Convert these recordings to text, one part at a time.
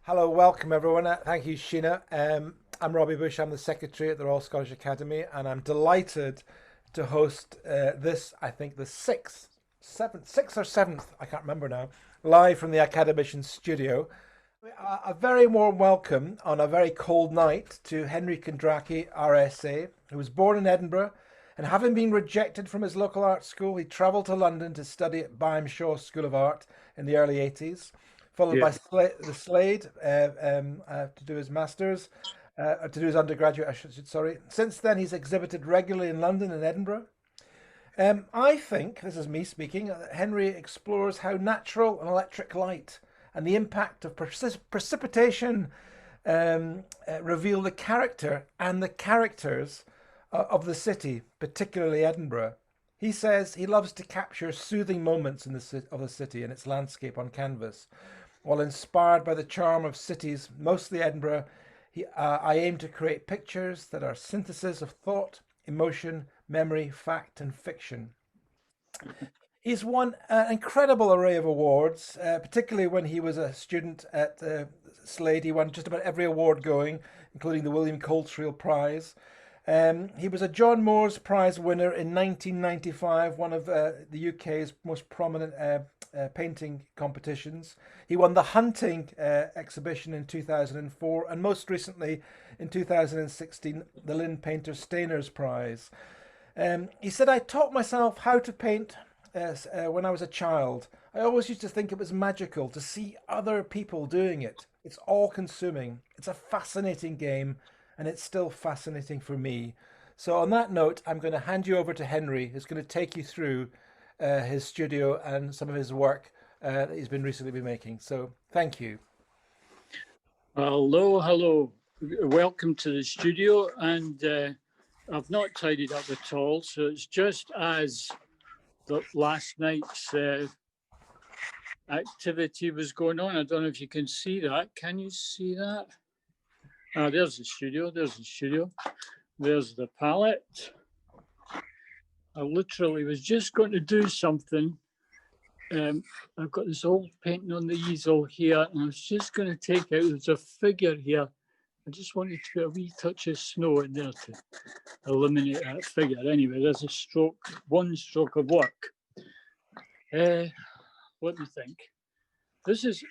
Hello, welcome everyone. Thank you, Sheena. I'm Robbie Bush. I'm the Secretary at the Royal Scottish Academy, and I'm delighted to host this, I think, the sixth or seventh, I can't remember now, live from the Academicians Studio. A very warm welcome on a very cold night to Henry Kondracki RSA, who was born in Edinburgh, and having been rejected from his local art school, he travelled to London to study at Byam Shaw School of Art in the early 80s, followed Yeah. by the Slade to do his masters, to do his undergraduate, sorry. Since then, he's exhibited regularly in London and Edinburgh. I think, this is me speaking, Henry explores how natural and electric light and the impact of precipitation reveal the character and the characters of the city, particularly Edinburgh. He says he loves to capture soothing moments of the city and its landscape on canvas. While inspired by the charm of cities, mostly Edinburgh, I aim to create pictures that are synthesis of thought, emotion, memory, fact, and fiction. He's won an incredible array of awards, particularly when he was a student at Slade. He won just about every award going, including the William Coultriel Prize. He was a John Moores Prize winner in 1995, one of the UK's most prominent painting competitions. He won the Hunting exhibition in 2004, and most recently in 2016, the Lynn Painter Stainer's Prize. He said, I taught myself how to paint when I was a child. I always used to think it was magical to see other people doing it. It's all consuming. It's a fascinating game, and it's still fascinating for me. So, on that note, I'm going to hand you over to Henry, who's going to take you through his studio and some of his work that he's been recently been making. So, thank you. Hello. Welcome to the studio. And I've not tidied up at all. So it's just as the last night's activity was going on. I don't know if you can see that. Can you see that? There's the studio. There's the palette. I literally was just going to do something. I've got this old painting on the easel here, and I was just going to take out, there's a figure here. I just wanted to put a wee touch of snow in there to eliminate that figure. Anyway, there's one stroke of work. Let me think. This is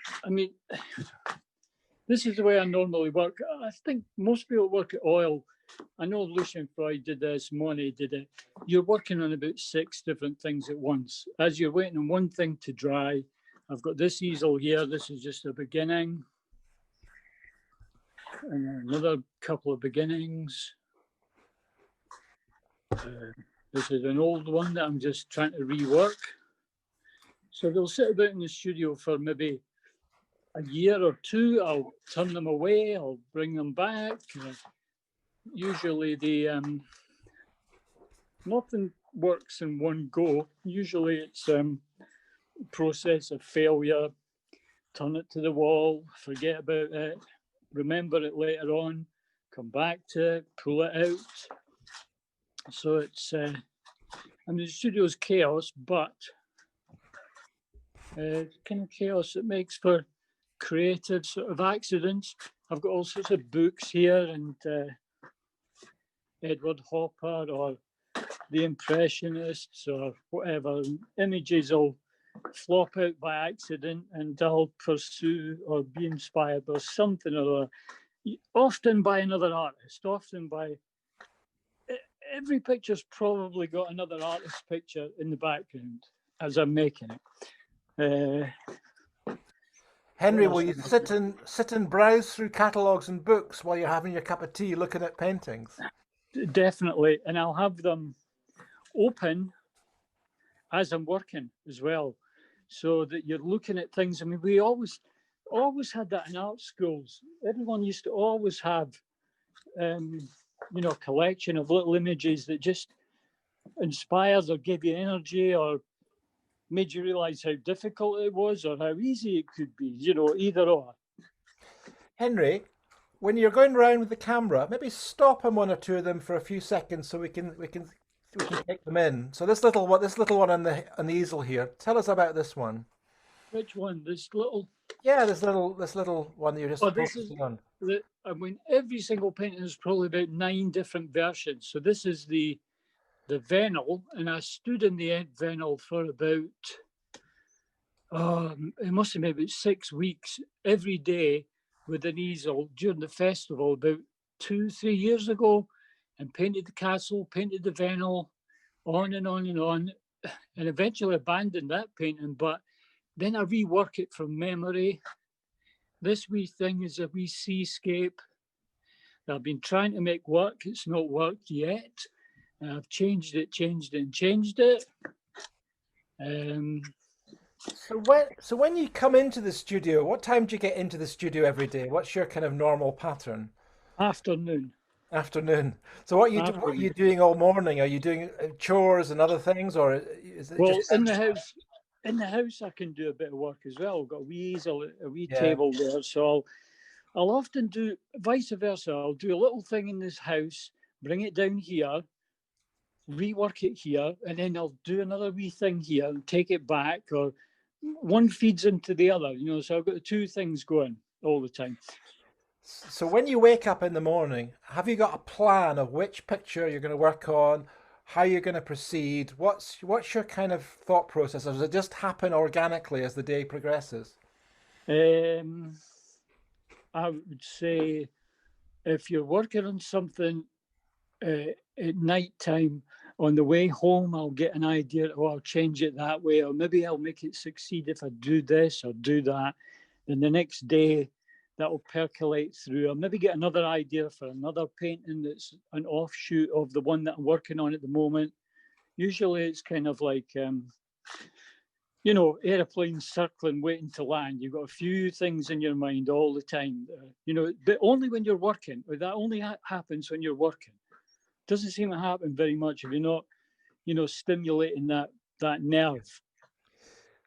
the way I normally work. I think most people work at oil. I know Lucian Freud did this, Monet did it. You're working on about 6 different things at once. As you're waiting on one thing to dry, I've got this easel here. This is just a beginning. And another couple of beginnings. This is an old one that I'm just trying to rework. So they'll sit about in the studio for maybe a year or two. I'll turn them away. I'll bring them back. Usually nothing works in one go. Usually it's a process of failure. Turn it to the wall, forget about it, remember it later on, come back to it, pull it out. So it's, the studio's chaos, but kind of chaos that makes for creative sort of accidents. I've got all sorts of books here, and Edward Hopper or the Impressionists or whatever. Images will flop out by accident, and I'll pursue or be inspired by something or other, often by another artist, every picture's probably got another artist's picture in the background as I'm making it. Henry, will you sit and browse through catalogues and books while you're having your cup of tea looking at paintings? Definitely, and I'll have them open as I'm working as well, so that you're looking at things. I mean, we always had that in art schools. Everyone used to always have, a collection of little images that just inspires or gave you energy or made you realize how difficult it was or how easy it could be, either or. Henry, when you're going around with the camera, maybe stop on one or two of them for a few seconds so we can take them in. So this little one on the easel here. Tell us about this one. Which one? This little Yeah, this little one that you're just Oh, this is focusing on. I mean, every single painting is probably about 9 different versions. So this is the Venal, and I stood in the Venal for about it must have been about 6 weeks every day with an easel during the festival about 2, 3 years ago, and painted the castle, painted the Venal, on and on and on, and eventually abandoned that painting. But then I rework it from memory. This wee thing is a wee seascape that I've been trying to make work. It's not worked yet. And I've changed it, and changed it. Um, So when you come into the studio, what time do you get into the studio every day? What's your kind of normal pattern? Afternoon. Afternoon. So what are you Afternoon. doing all morning? Are you doing chores and other things, or is it just Well, in the house, I can do a bit of work as well. I've got a wee easel, a wee yeah? table there, so I'll often do vice versa. I'll do a little thing in this house, bring it down here, rework it here, and then I'll do another wee thing here and take it back, or one feeds into the other, so I've got the two things going all the time. So when you wake up in the morning, have you got a plan of which picture you're going to work on, how you're going to proceed? What's your kind of thought process, or does it just happen organically as the day progresses? Um, I would say if you're working on something at night time, on the way home, I'll get an idea, oh, I'll change it that way, or maybe I'll make it succeed if I do this or do that. Then the next day, that'll percolate through. I'll maybe get another idea for another painting that's an offshoot of the one that I'm working on at the moment. Usually it's kind of like, airplanes circling, waiting to land. You've got a few things in your mind all the time, but only when you're working. That only happens when you're working. Doesn't seem to happen very much if you're not, stimulating that nerve.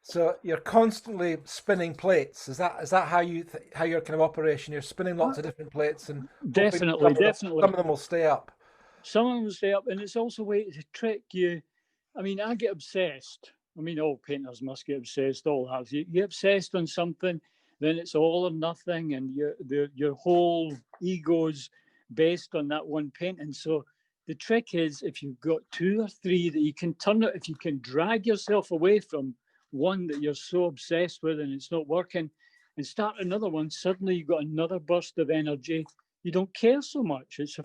So you're constantly spinning plates. Is that how your kind of operation? You're spinning lots of different plates and hoping Definitely, some definitely. of them will stay up. Some of them stay up, and it's also a way to trick you. I mean, I get obsessed. I mean, all painters must get obsessed. All have. You get obsessed on something, then it's all or nothing, and your whole ego's based on that one painting. So the trick is, if you've got two or three that you can turn it, if you can drag yourself away from one that you're so obsessed with and it's not working, and start another one, suddenly you've got another burst of energy. You don't care so much. It's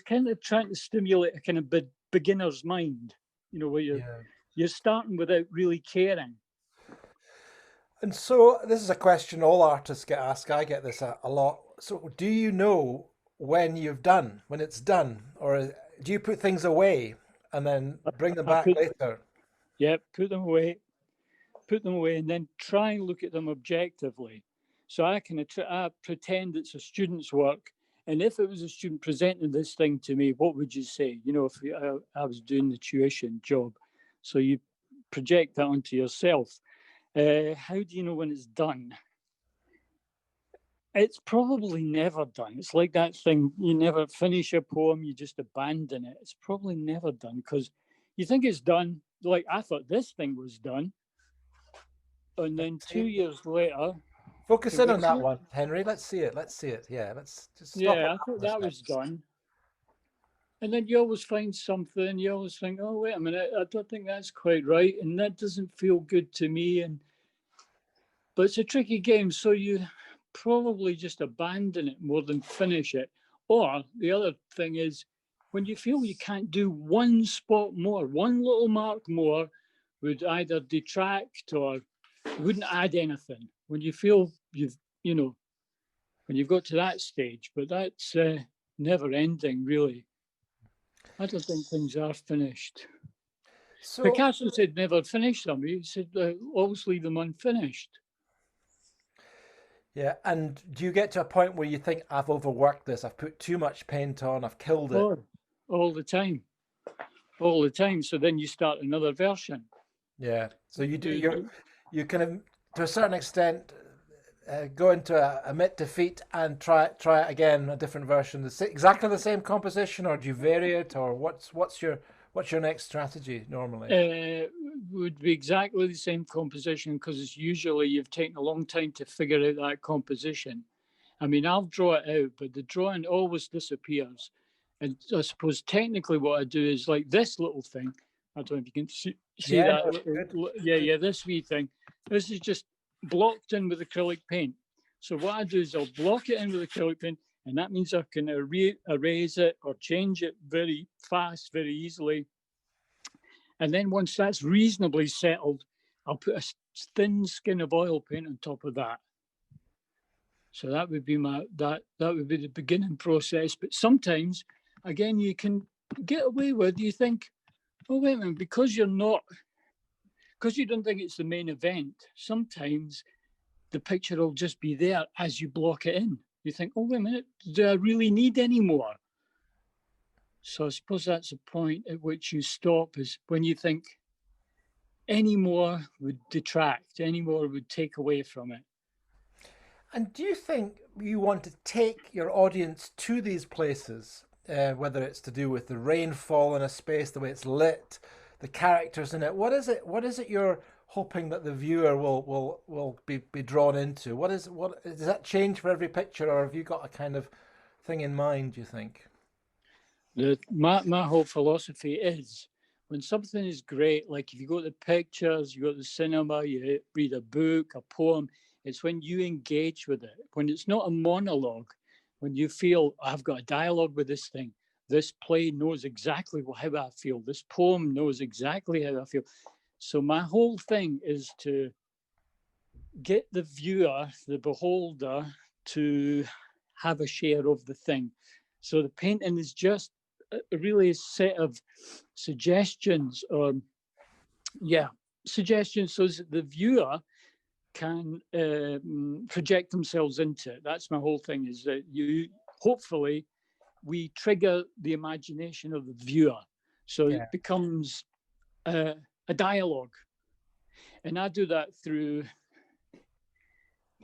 kind of trying to stimulate a kind of beginner's mind, where Yeah. you're starting without really caring. And so this is a question all artists get asked. I get this a lot. So do you know when when it's done, or do you put things away and then bring them I back put later? Yeah, put them away, and then try and look at them objectively. So I pretend it's a student's work, and if it was a student presenting this thing to me, what would you say? If I was doing the tuition job, so you project that onto yourself. How do you know when it's done? It's probably never done. It's like that thing, you never finish a poem, you just abandon it. It's probably never done because you think it's done. Like, I thought this thing was done. And then See, 2 years later, focus it in on that wasn't. one, Henry. Let's see it. Let's see it. Yeah, let's just stop Yeah, on I that thought for a that sec. was done. And then you always find something, you always think, oh, wait a minute, I don't think that's quite right. And that doesn't feel good to me. But it's a tricky game. So you probably just abandon it more than finish it. Or the other thing is, when you feel you can't do one spot more, one little mark more would either detract or wouldn't add anything. When you feel when you've got to that stage, but that's never ending, really. I don't think things are finished. So Picasso said never finish them. He said always leave them unfinished. yeah, and do you get to a point where you think I've overworked this? I've put too much paint on. I've killed it. Oh, all the time, all the time. So then you start another version. Yeah. So you do. You, you, You kind of, to a certain extent, go into admit defeat and try it again, a different version. Exactly the same composition, or do you vary it, or what's your next strategy normally? uh, would be exactly the same composition, because it's usually you've taken a long time to figure out that composition. I mean, I'll draw it out, but the drawing always disappears. And I suppose technically what I do is like this little thing. I don't know if you can see Yeah, that. no, good. Yeah, this wee thing. This is just blocked in with acrylic paint. So what I do is I'll block it in with acrylic paint, and that means I can erase it or change it very fast, very easily. And then once that's reasonably settled, I'll put a thin skin of oil paint on top of that. So that would be that would be the beginning process. But sometimes, again, you can get away with, you think, oh, wait a minute, because you don't think it's the main event, sometimes the picture will just be there as you block it in. You think, oh, wait a minute, do I really need any more? So I suppose that's the point at which you stop, is when you think any more would detract, any more would take away from it. And do you think you want to take your audience to these places, whether it's to do with the rainfall in a space, the way it's lit, the characters in it? What is it you're hoping that the viewer will be drawn into? What does that change for every picture, or have you got a kind of thing in mind, do you think? My whole philosophy is, when something is great, like if you go to the pictures, you go to the cinema, you read a book, a poem, it's when you engage with it, when it's not a monologue, when you feel, I've got a dialogue with this thing. This play knows exactly how I feel. This poem knows exactly how I feel. So my whole thing is to get the viewer, the beholder, to have a share of the thing. So the painting is just really a set of suggestions, suggestions, so that the viewer can project themselves into it. That's my whole thing, is that hopefully we trigger the imagination of the viewer, so it becomes a dialogue. And I do that through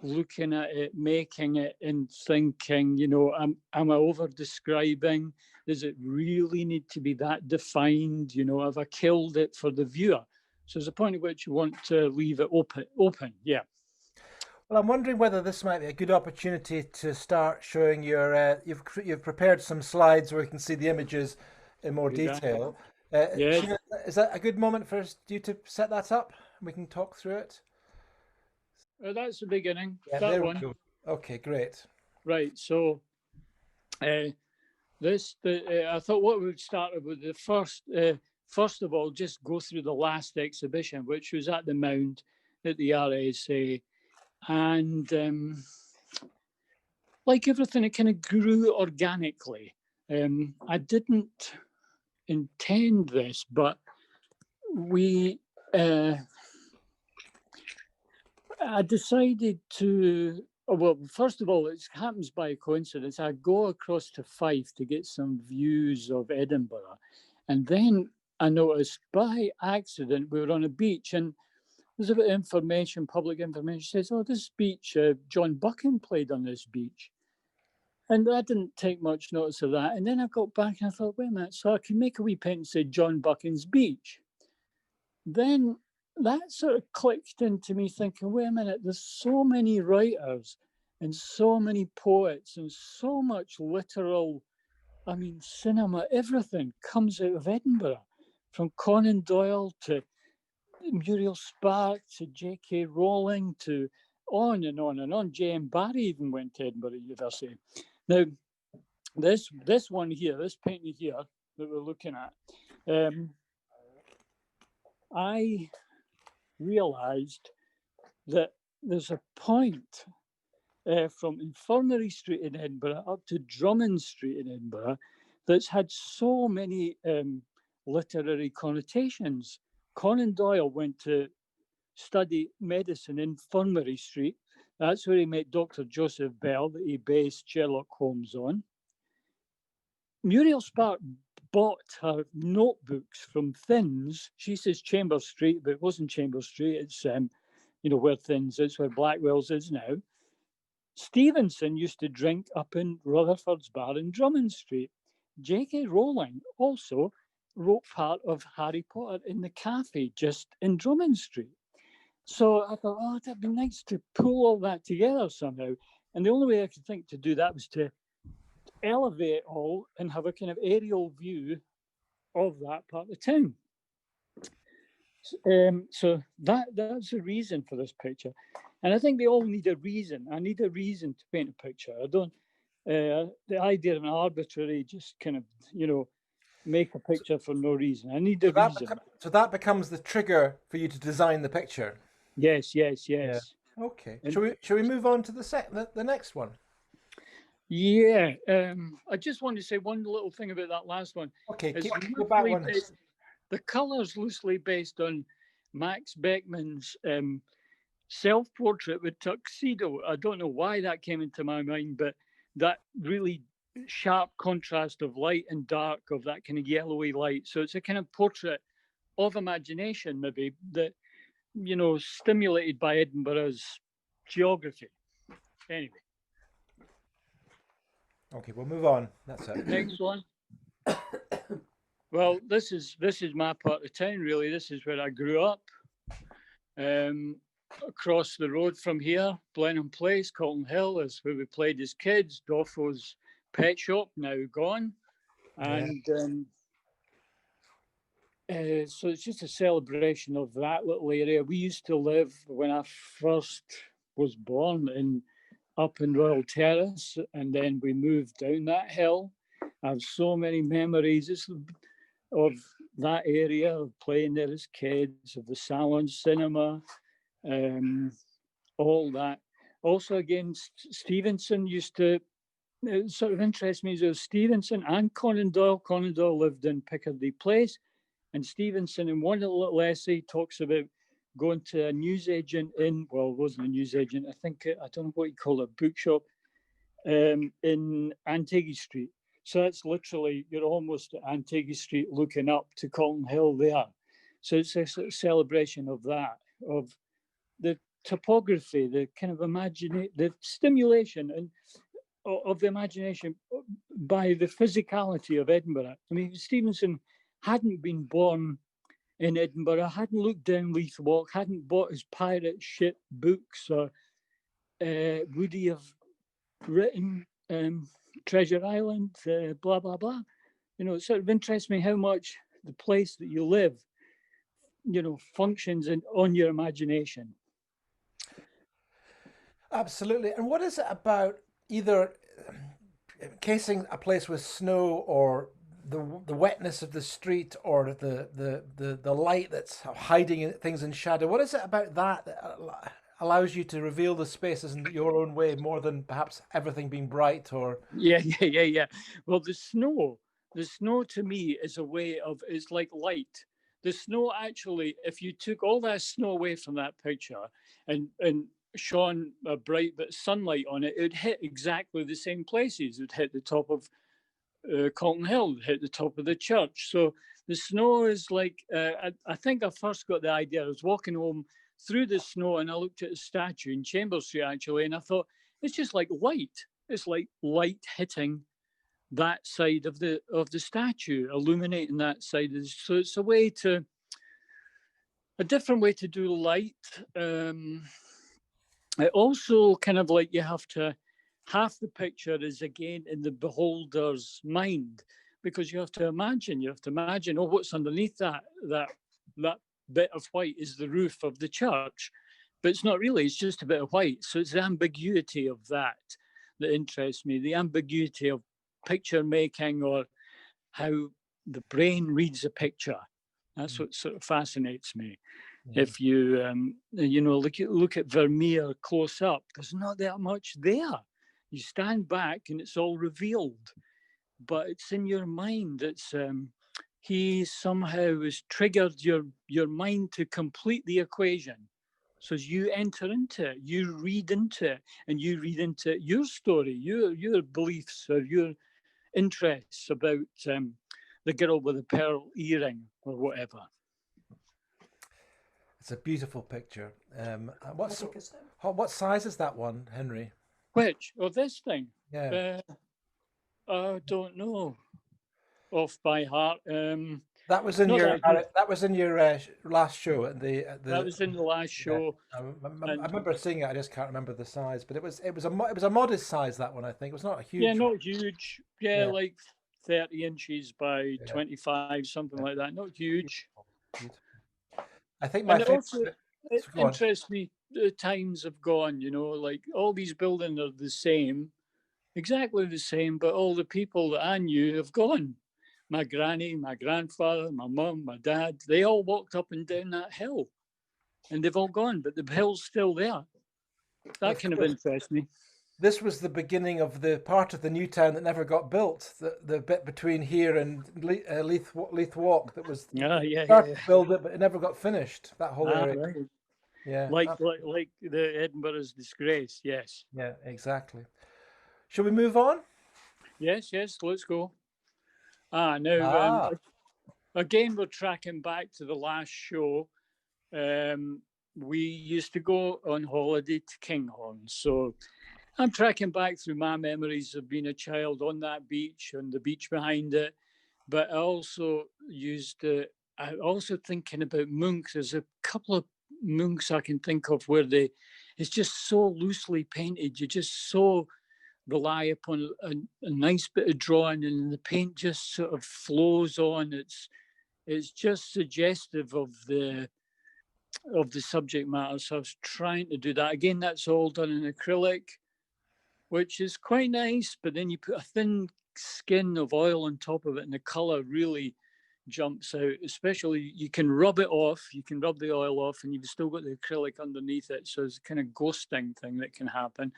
looking at it, making it, and thinking, am I over describing? Does it really need to be that defined? Have I killed it for the viewer? So there's a point at which you want to leave it open. Yeah. Well, I'm wondering whether this might be a good opportunity to start showing your. You've prepared some slides where we can see the images in more detail. Yeah. Is that a good moment for you to set that up? We can talk through it. That's the beginning. Yeah, that there one. We go. Okay, great. Right. So, I thought what we would start with the first of all, just go through the last exhibition, which was at the Mound at the RSA. And like everything, it kind of grew organically. I didn't intend this, but I decided to, well, first of all, it happens by coincidence. I go across to Fife to get some views of Edinburgh. And then I noticed by accident, we were on a beach, and there's a bit of information, public information, says, oh, this beach, John Buchan played on this beach. And I didn't take much notice of that. And then I got back and I thought, wait a minute, so I can make a wee paint and say John Buchan's beach. Then that sort of clicked into me thinking, wait a minute, there's so many writers and so many poets and so much literal, cinema, everything comes out of Edinburgh, from Conan Doyle to Muriel Spark to J.K. Rowling to on and on and on. J.M. Barrie even went to Edinburgh University. Now, this one here, this painting here that we're looking at, I realised that there's a point from Infirmary Street in Edinburgh up to Drummond Street in Edinburgh that's had so many literary connotations. Conan Doyle went to study medicine in Infirmary Street. That's where he met Dr. Joseph Bell, that he based Sherlock Holmes on. Muriel Spark bought her notebooks from Thins. She says Chambers Street, but it wasn't Chambers Street. It's where Thins is, where Blackwell's is now. Stevenson used to drink up in Rutherford's Bar in Drummond Street. J.K. Rowling also wrote part of Harry Potter in the cafe just in Drummond Street. So I thought, oh, that'd be nice to pull all that together somehow. And the only way I could think to do that was to elevate it all and have a kind of aerial view of that part of the town. So that's the reason for this picture. And I think they all need a reason. I need a reason to paint a picture. I don't, the idea of an arbitrary, just kind of, make a picture for no reason. I need a reason. So that becomes the trigger for you to design the picture. Yes. Yeah. Okay. Shall we move on to the next one? Yeah. I just want to say one little thing about that last one. Okay. Go back one. The colour's loosely based on Max Beckman's self-portrait with tuxedo. I don't know why that came into my mind, but that really sharp contrast of light and dark, of that kind of yellowy light. So it's a kind of portrait of imagination, maybe, that, stimulated by Edinburgh's geography. Anyway. Okay, we'll move on. That's it. Next one. Well, this is my part of town, really. This is where I grew up. Across the road from here, Blenheim Place, Colton Hill, is where we played as kids. Doffo's Pet Shop, now gone. And so it's just a celebration of that little area. We used to live, when I first was born, up in Royal Terrace, and then we moved down that hill. I have so many memories of that area, of playing there as kids, of the Salon cinema, all that. Also, again, Stevenson used to, it sort of interests me, so Stevenson and Conan Doyle. Conan Doyle lived in Piccadilly Place, and Stevenson, in one little essay, talks about going to a newsagent well, it wasn't a newsagent, I don't know what you call it, bookshop, in Antigua Street. So that's literally, you're almost at Antigua Street looking up to Colton Hill there. So it's a sort of celebration of that, of the topography, the kind of the stimulation and of the imagination by the physicality of Edinburgh. I mean, Stevenson hadn't been born in Edinburgh, hadn't looked down Leith Walk, hadn't bought his pirate ship books, or would he have written Treasure Island, blah, blah, blah. It sort of interests me how much the place that you live, functions on your imagination. Absolutely. And what is it about either encasing a place with snow, or the wetness of the street, or the light that's hiding things in shadow? What is it about that allows you to reveal the spaces in your own way, more than perhaps everything being bright? Or yeah. Well, the snow to me is a way of, it's like light. The snow, actually, if you took all that snow away from that picture and shone a bright bit of sunlight on it, it would hit exactly the same places. It would hit the top of Colton Hill, it would hit the top of the church. So the snow is like, I think I first got the idea. I was walking home through the snow, and I looked at a statue in Chambers Street, actually, and I thought, it's just like light. It's like light hitting that side of the statue, illuminating that side. So it's a different way to do light. It also kind of like, you have to, half the picture is again in the beholder's mind, because you have to imagine, oh, what's underneath that bit of white is the roof of the church, but it's not really, it's just a bit of white. So it's the ambiguity of that interests me, the ambiguity of picture making, or how the brain reads a picture. That's what sort of fascinates me. If you look at Vermeer close up, there's not that much there. You stand back and it's all revealed, but it's in your mind. It's he somehow has triggered your mind to complete the equation. So as you enter into it, you read into it, and you read into your story, your beliefs, or your interests about the girl with the pearl earring or whatever. It's a beautiful picture. What size is that one, Henry? Which? Oh, this thing? Yeah. I don't know off by heart. That was in Not your that huge. last show at That the was in the last yeah. show, I and remember seeing it. I just can't remember the size, but it was a modest size, that one. I think it was not a yeah, huge one. not huge. Yeah, Yeah, like 30 inches by yeah, 25, something yeah. like that. Not huge. Beautiful, beautiful. I think my And it also favorite. it Go on. interests me. The times have gone. Like all these buildings are the same, exactly the same, but all the people that I knew have gone. My granny, my grandfather, my mum, my dad, they all walked up and down that hill, and they've all gone, but the hill's still there. Well, That of kind of course, interests me. this was the beginning of the part of the new town that never got built. The bit between here and Leith Walk that was Yeah, they yeah, yeah, started yeah. to build it, but it never got finished. That whole Ah, area. right. Yeah, Like the Edinburgh's disgrace. Yes, yeah, exactly. Shall we move on? yes, yes. Let's go. Now Ah, again, we're tracking back to the last show. Um, we used to go on holiday to Kinghorn, so I'm tracking back through my memories of being a child on that beach and the beach behind it. But I also I also thinking about monks. There's a couple of monks I can think of where it's just so loosely painted. You just so rely upon a nice bit of drawing, and the paint just sort of flows on. It's just suggestive of the subject matter. So I was trying to do that. Again, that's all done in acrylic, which is quite nice, but then you put a thin skin of oil on top of it and the color really jumps out. Especially you can rub it off, you can rub the oil off, and you've still got the acrylic underneath it, so it's a kind of ghosting thing that can happen.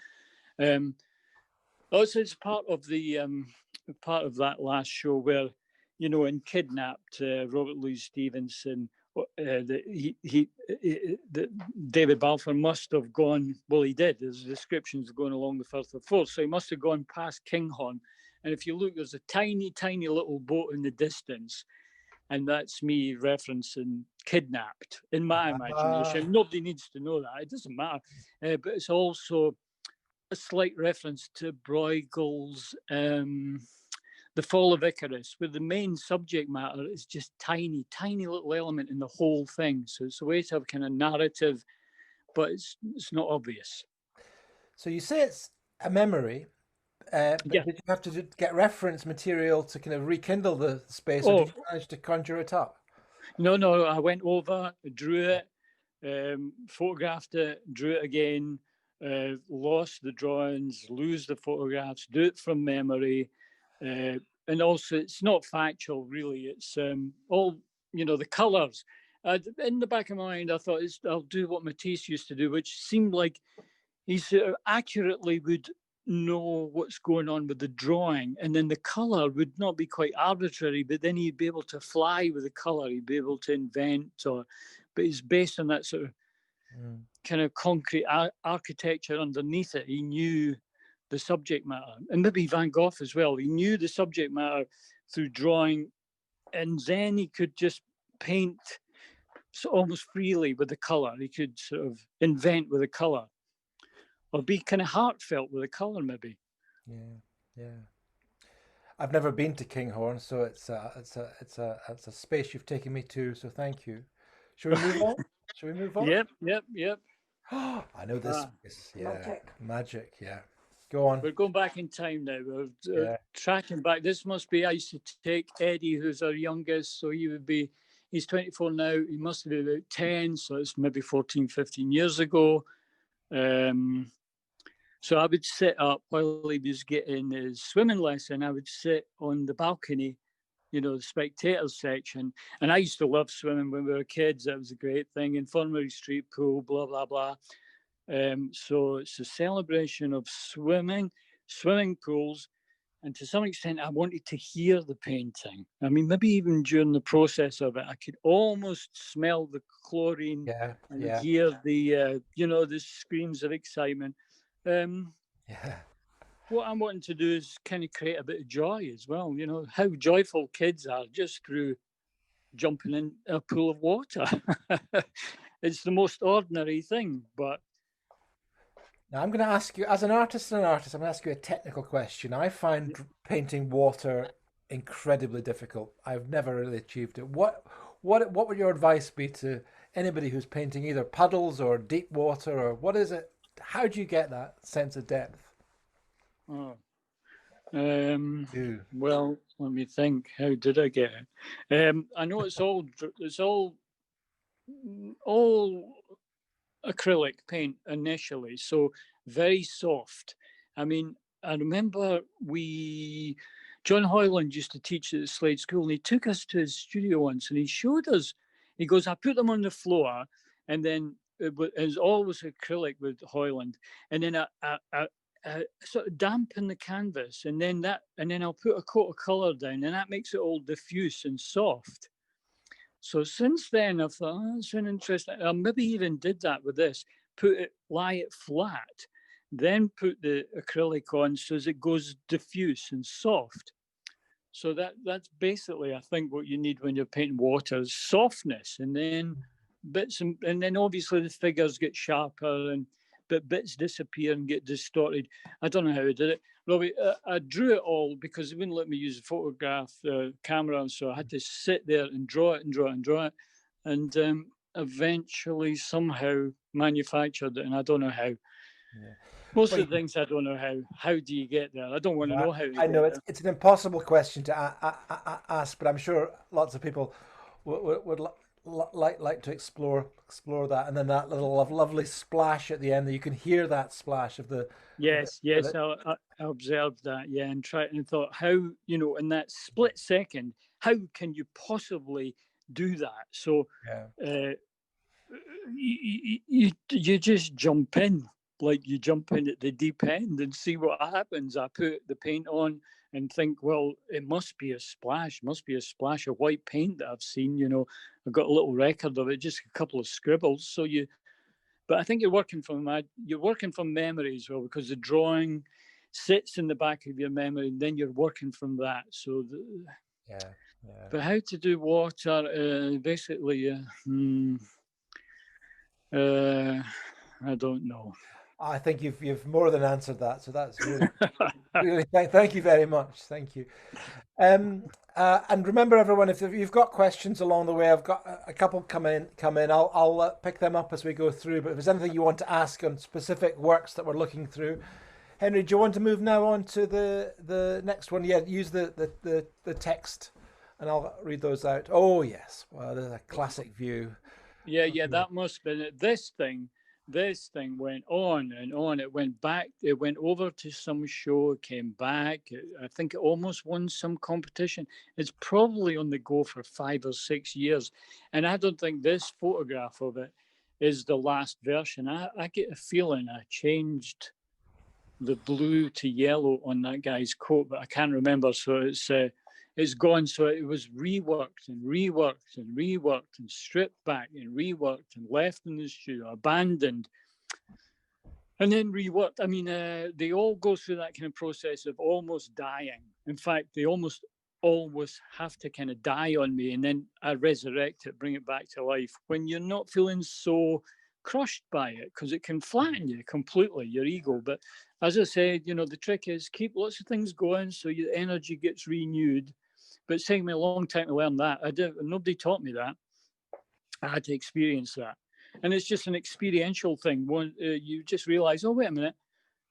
Also, it's part of that last show where, in Kidnapped, Robert Louis Stevenson, David Balfour must have gone. Well, he did. There's descriptions going along the Firth of Forth, so he must have gone past Kinghorn. And if you look, there's a tiny, tiny little boat in the distance, and that's me referencing Kidnapped in my ah, imagination. Nobody needs to know that; it doesn't matter. But it's also a slight reference to Bruegel's The Fall of Icarus, where the main subject matter is just tiny, tiny little element in the whole thing. So it's a way to have kind of narrative, but it's not obvious. so you say it's a memory, but Yeah. did you have to get reference material to kind of rekindle the space, or did Oh, you manage to conjure it up? no. I went over, drew it, photographed it, drew it again, lost the drawings, lose the photographs, do it from memory. And also, it's not factual, really. It's all, the colors. In the back of my mind, I thought, I'll do what Matisse used to do, which seemed like he sort of accurately would know what's going on with the drawing, and then the color would not be quite arbitrary, but then he'd be able to fly with the color, he'd be able to invent, but it's based on that sort of kind of concrete architecture underneath it. He knew the subject matter, and maybe Van Gogh as well. He knew the subject matter through drawing, and then he could just paint so almost freely with the color. He could sort of invent with the color, or be kind of heartfelt with the color, maybe. Yeah, yeah. I've never been to Kinghorn, so it's a space you've taken me to. So thank you. Shall we move on? Shall we move on? Yep. I know this Ah, space. Yeah, magic. Yeah, go on. we're going back in time now. We're Yeah, tracking back. This must be, I used to take Eddie, who's our youngest, so he's 24 now. He must have been about 10, so it's maybe 14, 15 years ago. So I would sit up while he was getting his swimming lesson. I would sit on the balcony, the spectators section. And I used to love swimming when we were kids. That was a great thing. Infirmary Street pool, blah, blah, blah. So it's a celebration of swimming pools. And to some extent, I wanted to hear the painting. I mean, maybe even during the process of it, I could almost smell the chlorine yeah, and yeah, hear the screams of excitement. yeah. What I'm wanting to do is kind of create a bit of joy as well. How joyful kids are just through jumping in a pool of water. It's the most ordinary thing, but Now I'm going to ask you, as an artist, I'm going to ask you a technical question. I find painting water incredibly difficult. I've never really achieved it. What would your advice be to anybody who's painting either puddles or deep water, or what is it? How do you get that sense of depth? Oh. Ooh. Well, let me think. How did I get it? I know it's all acrylic paint initially, so very soft. I mean, I remember John Hoyland used to teach at the Slade School, and he took us to his studio once, and he showed us. He goes, "I put them on the floor, and then it's always acrylic with Hoyland, and then I sort of dampen the canvas, and then I'll put a coat of color down, and that makes it all diffuse and soft." So since then, I've thought, oh, that's an interesting. I maybe even did that with this. Lie it flat, then put the acrylic on so as it goes diffuse and soft. So that's basically, I think, what you need when you're painting water is softness, and then and then obviously the figures get sharper, but bits disappear and get distorted. I don't know how I did it. Robbie, I drew it all because it wouldn't let me use a photograph camera, and so I had to sit there and draw it and draw it and draw it, and eventually somehow manufactured it, and I don't know how. Yeah. Most Well, of the things I don't know how. How do you get there? I don't want to know how to I know get there. it's an impossible question to ask, but I'm sure lots of people would like to explore that, and then that little lovely splash at the end. That you can hear that splash of the Yes, of yes, it. I observed that, yeah, and tried and thought, how, in that split second, how can you possibly do that? So Yeah. uh, you just jump in, like you jump in at the deep end and see what happens. I put the paint on and think, well, it must be a splash of white paint that I've seen. I've got a little record of it, just a couple of scribbles. But I think you're working from memory as well, because the drawing sits in the back of your memory, and then you're working from that. So, Yeah. Yeah. but how to do water? Basically, I don't know. I think you've more than answered that, so that's really thank you very much. Thank you. And remember, everyone, if you've got questions along the way, I've got a couple come in. I'll pick them up as we go through. But if there's anything you want to ask on specific works that we're looking through, Henry, do you want to move now on to the next one? Yeah, use the text, and I'll read those out. Oh yes, well, there's a classic view. Yeah, that must have been it. This thing went on and on. It went back. It went over to some show. It came back. I think it almost won some competition. It's probably on the go for 5 or 6 years, and I don't think this photograph of it is the last version. I get a feeling I changed the blue to yellow on that guy's coat, but I can't remember. So it's gone. So it was reworked and reworked and reworked and stripped back and reworked and left in the studio, abandoned, and then reworked. I mean, they all go through that kind of process of almost dying. In fact, they almost always have to kind of die on me, and then I resurrect it, bring it back to life when you're not feeling so crushed by it, because it can flatten you completely, your ego. But as I said, the trick is keep lots of things going so your energy gets renewed. But it's taken me a long time to learn that. Nobody taught me that. I had to experience that. And it's just an experiential thing. You just realize, oh, wait a minute,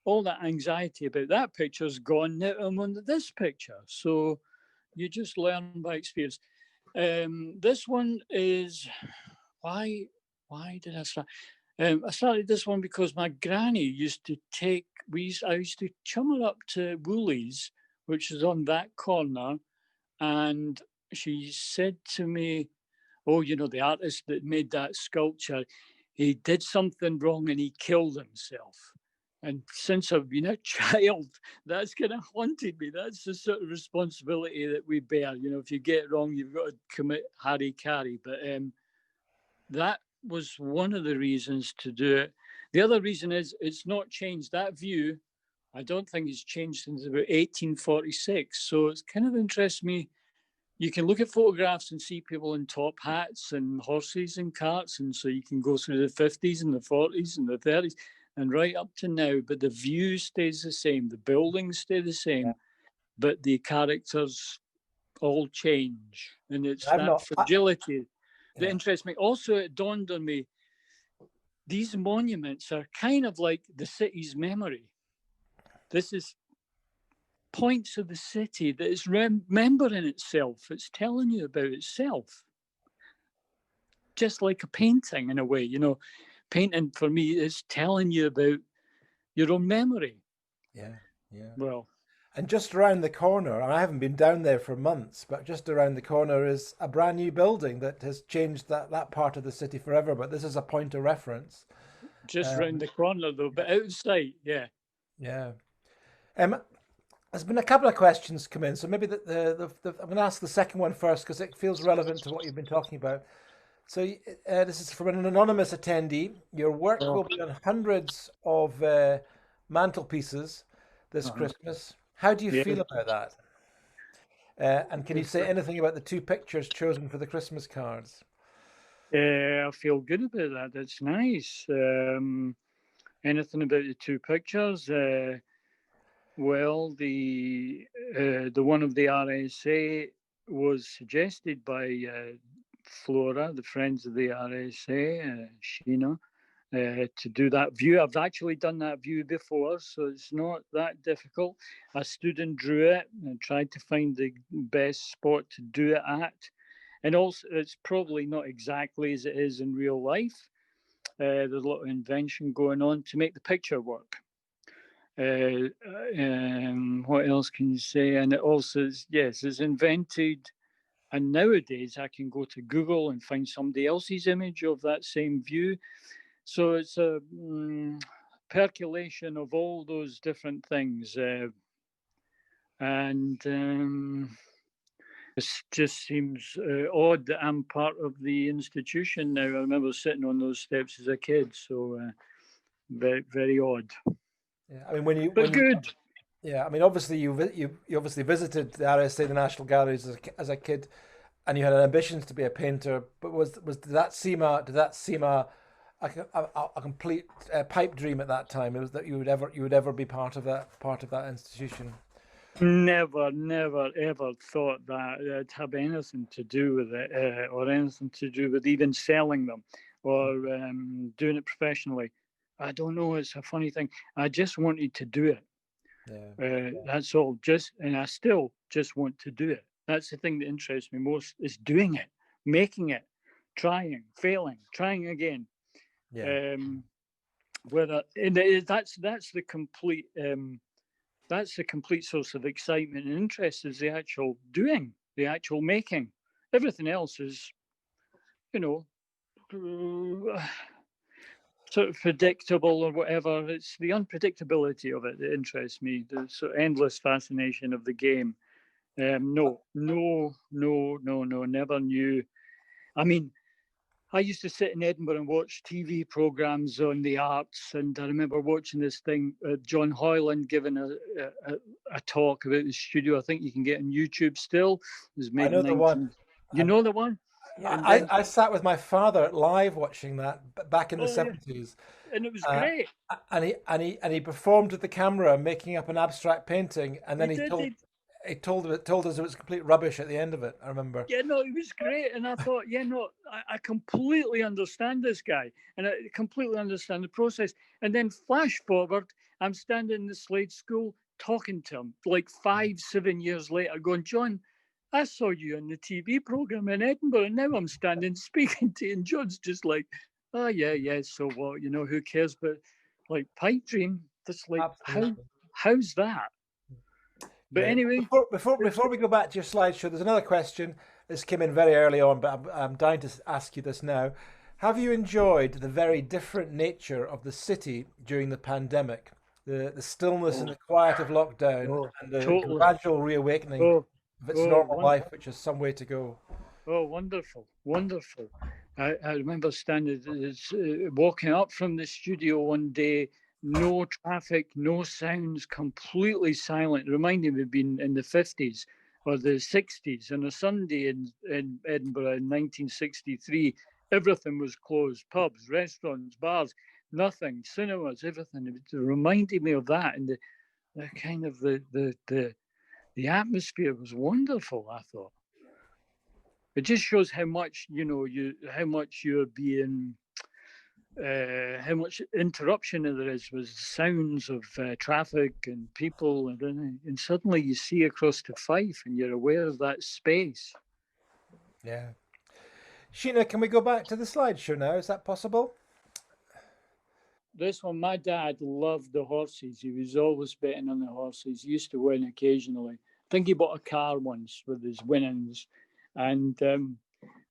all that anxiety about that picture's gone. Now I'm on this picture. So you just learn by experience. This one is why did I start? I started this one because my granny used to I used to chum her up to Woolies, which is on that corner, and she said to me, "Oh, the artist that made that sculpture, he did something wrong and he killed himself." And since I've been a child, that's kind of haunted me. That's the sort of responsibility that we bear. If you get it wrong, you've got to commit hara-kiri. But that was one of the reasons to do it. The other reason is it's not changed. That view, I don't think it's changed since about 1846. So it's kind of interests me. You can look at photographs and see people in top hats and horses and carts. And so you can go through the 50s and the 40s and the 30s and right up to now. But the view stays the same. The buildings stay the Yeah. same. But the characters all change, and it's I've that not. fragility that Yeah. interests me. Also, it dawned on me, these monuments are kind of like the city's memory. This is points of the city that is remembering itself. It's telling you about itself. Just like a painting in a way, you know, painting for me is telling you about your own memory. Yeah. Yeah. Well, And just around the corner, and I haven't been down there for months, but just around the corner is a brand new building that has changed that part of the city forever. But this is a point of reference. just round Um, the corner though, but outside, yeah. yeah. There's been a couple of questions come in, so maybe I'm going to ask the second one first because it feels relevant to what you've been talking about. So this is from an anonymous attendee. Your work Oh, will be on hundreds of mantelpieces this uh-huh. Christmas. How do you Yeah. feel about that? And can you say anything about the two pictures chosen for the Christmas cards? I feel good about that. That's nice. Anything about the two pictures? Well, the one of the RSA was suggested by Flora, the Friends of the RSA, Sheena, to do that view. I've actually done that view before, so it's not that difficult. I stood and drew it and tried to find the best spot to do it at. And also, it's probably not exactly as it is in real life. There's a lot of invention going on to make the picture work. What else can you say? And it also is, yes, it's invented. And nowadays I can go to Google and find somebody else's image of that same view. So it's a percolation of all those different things. And it just seems odd that I'm part of the institution now. I remember sitting on those steps as a kid. So very, very odd. Yeah, I mean, when you But when you good. yeah, I mean, obviously you obviously visited the RSA, the National Galleries, as a kid, and you had ambitions to be a painter. But did that seem a complete pipe dream at that time? It was that you would ever be part of that institution. Never, never, ever thought that it'd have anything to do with it, or anything to do with even selling them, or doing it professionally. I don't know. It's a funny thing. I just wanted to do it. Yeah, That's all. And I still just want to do it. That's the thing that interests me most: is doing it, making it, trying, failing, trying again. yeah, Um, whether and that's the complete. That's the complete source of excitement and interest, is the actual doing, the actual making. Everything else is, you know, sort of predictable or whatever. It's the unpredictability of it that interests me, the sort of endless fascination of the game. No, no, no, no, no, never knew. I mean, I used to sit in Edinburgh and watch TV programs on the arts, and I remember watching this thing, John Hoyland giving a talk about the studio. I think you can get on YouTube still. It was I made in know the one. 19. You I, know the one? yeah, And then, I sat with my father live watching that back in the oh yeah, 70s. and it was Uh, great. and he performed with the camera, making up an abstract painting, and then He did it. told us it was complete rubbish at the end of it. I remember. Yeah, no, it was great. And I thought, yeah, no, I completely understand this guy and I completely understand the process. And then flash forward, I'm standing in the Slade School talking to him like 5, 7 years later, going, John, I saw you on the TV program in Edinburgh, and now I'm standing speaking to you. And John's just like, oh, yeah, yeah, so what? You know, who cares? But like, pipe dream, that's like, Absolutely. how's that? But Yeah. anyway, Before we go back to your slideshow, there's another question. This came in very early on, but I'm dying to ask you this now. Have you enjoyed the very different nature of the city during the pandemic? The stillness and oh, the quiet of lockdown oh, and the totally. gradual reawakening Oh, of its oh, normal life, which is some way to go. oh, wonderful, wonderful. I remember standing, walking up from the studio one day, no traffic, no sounds, completely silent. It reminded me of being in the 50s or the 60s on a Sunday in Edinburgh in 1963. Everything was closed, pubs, restaurants, bars, nothing, cinemas, everything. It reminded me of that and the kind of the the atmosphere was wonderful, I thought. It just shows how much, how much you're being, how much interruption there is with sounds of traffic and people, and suddenly you see across to Fife and you're aware of that space. Yeah. Sheena, can we go back to the slideshow now? Is that possible? This one, my dad loved the horses. He was always betting on the horses. He used to win occasionally. I think he bought a car once with his winnings. And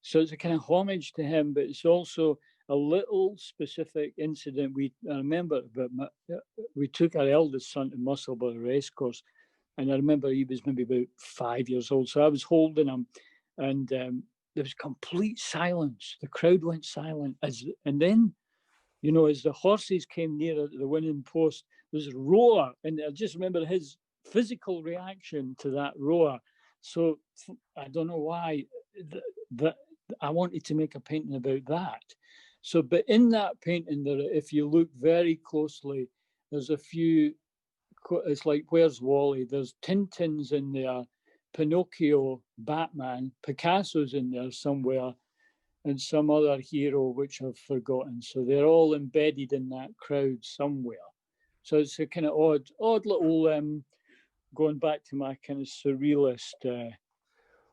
so it's a kind of homage to him, but it's also a little specific incident. I remember, but we took our eldest son to Musselburgh Racecourse, and I remember he was maybe about 5 years old. So I was holding him, and there was complete silence. The crowd went silent, and then, as the horses came nearer to the winning post, there's a roar, and I just remember his physical reaction to that roar. So I don't know why that I wanted to make a painting about that. So, but in that painting, there, if you look very closely, there's a few. It's like Where's Wally? There's Tintins in there, Pinocchio, Batman, Picasso's in there somewhere, and some other hero which I've forgotten. So they're all embedded in that crowd somewhere. So it's a kind of odd little going back to my kind of surrealist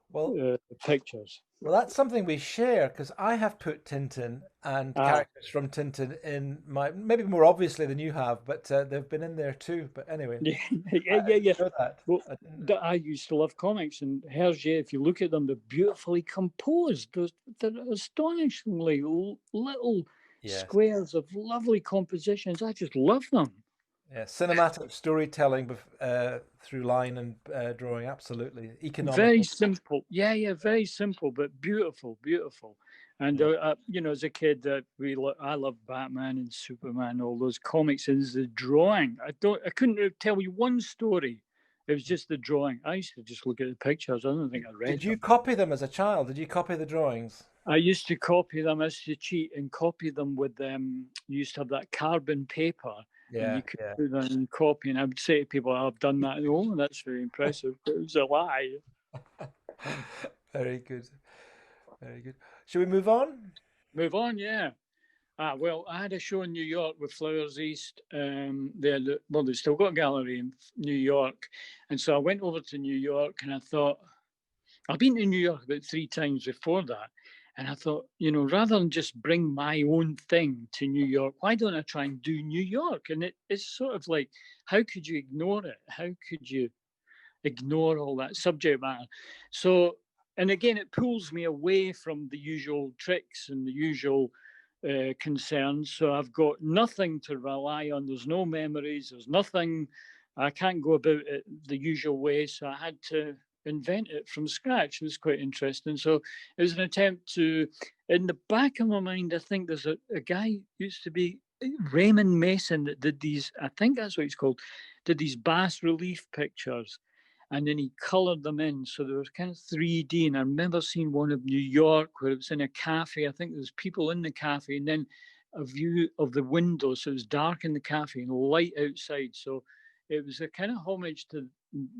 Well, pictures. well, that's something we share because I have put Tintin and Ah, characters from Tintin in my, maybe more obviously than you have, but they've been in there too. But anyway, yeah, I yeah, yeah. didn't know that. Well, I didn't. I used to love comics, and Hergé, if you look at them, they're beautifully composed. They're astonishingly little Yes. squares of lovely compositions. I just love them. Yeah, cinematic storytelling through line and drawing, absolutely Very economical. simple. Yeah, yeah, very simple, but beautiful, beautiful. And Yeah. as a kid, I loved Batman and Superman, all those comics. And the drawing, I couldn't tell you one story. It was just the drawing. I used to just look at the pictures. I don't think I read Did you them. copy them as a child? Did you copy the drawings? I used to copy them. I used to cheat and copy them with them. You used to have that carbon paper, and Yeah, you could yeah. put that in copy. And I would say to people, "I've done that." And, oh, that's very impressive. But it was a lie. Very good. Very good. Should we move on? Move on, yeah. Well, I had a show in New York with Flowers East. They've still got a gallery in New York, and so I went over to New York, and I thought I've been to New York about 3 times before that, and I thought, rather than just bring my own thing to New York, why don't I try and do New York? And it's sort of like, how could you ignore it? How could you ignore all that subject matter? So, and again, it pulls me away from the usual tricks and the usual concerns. So I've got nothing to rely on. There's no memories. There's nothing. I can't go about it the usual way. So I had to invent it from scratch. It was quite interesting. So it was an attempt to, in the back of my mind, I think there's a guy used to be Raymond Mason that did these, I think that's what he's called, did these bas relief pictures, and then he colored them in. So there was kind of 3D. And I remember seeing one of New York where it was in a cafe. I think there was people in the cafe, and then a view of the window. So it was dark in the cafe and light outside. So it was a kind of homage to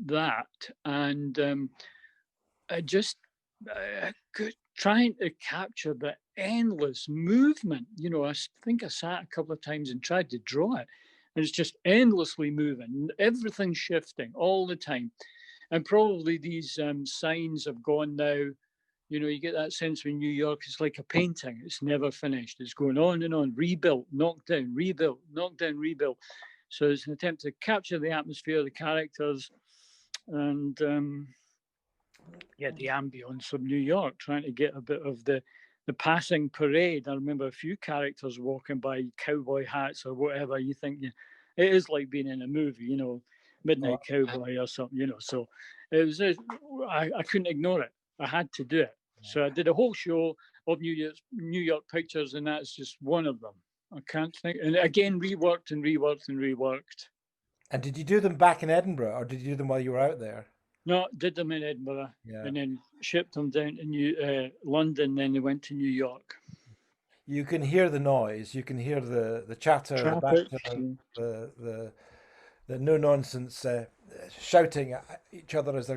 that. And I just trying to capture the endless movement. I think I sat a couple of times and tried to draw it. And it's just endlessly moving, everything shifting all the time. And probably these signs have gone now. You get that sense when New York is like a painting. It's never finished. It's going on and on, rebuilt, knocked down, rebuilt, knocked down, rebuilt. So it's an attempt to capture the atmosphere, the characters, and the ambience of New York, trying to get a bit of the passing parade. I remember a few characters walking by, cowboy hats or whatever. You think it is like being in a movie, Midnight Cowboy or something, So it was, I couldn't ignore it. I had to do it. So I did a whole show of New York pictures, and that's just one of them. I can't think. And again, reworked and reworked and reworked. And did you do them back in Edinburgh or did you do them while you were out there? No, did them in Edinburgh, Yeah. and then shipped them down to London. Then they went to New York. You can hear the noise. You can hear the chatter, the Traffic. banter, the the no nonsense shouting at each other as